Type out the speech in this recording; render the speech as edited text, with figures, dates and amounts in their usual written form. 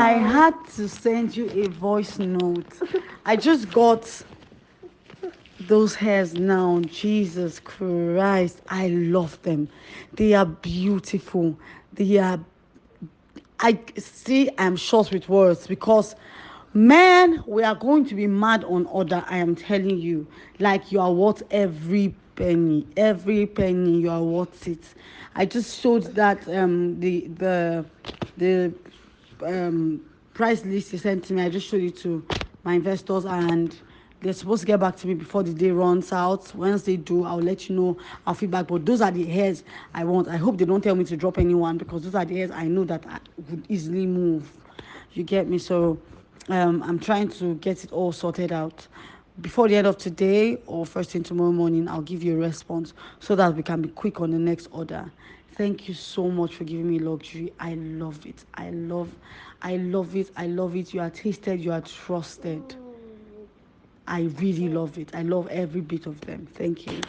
I had to send you a voice note. I just got those hairs now. Jesus Christ, I love them. They are beautiful. They are. I see. I'm short with words because, man, we are going to be mad on order. I am telling you, like you are worth every penny. Every penny, you are worth it. I just showed that the price list you sent to me. I just showed it to my investors, and they're supposed to get back to me before the day runs out. Once they do, I'll let you know our feedback. But those are the hairs I want. I hope they don't tell me to drop anyone, because those are the hairs I know that I would easily move. You get me? So I'm trying to get it all sorted out. Before the end of today or first thing tomorrow morning, I'll give you a response so that we can be quick on the next order. Thank you so much for giving me luxury. I love it. I love it. I love it. You are tasted. You are trusted. I really love it. I love every bit of them. Thank you.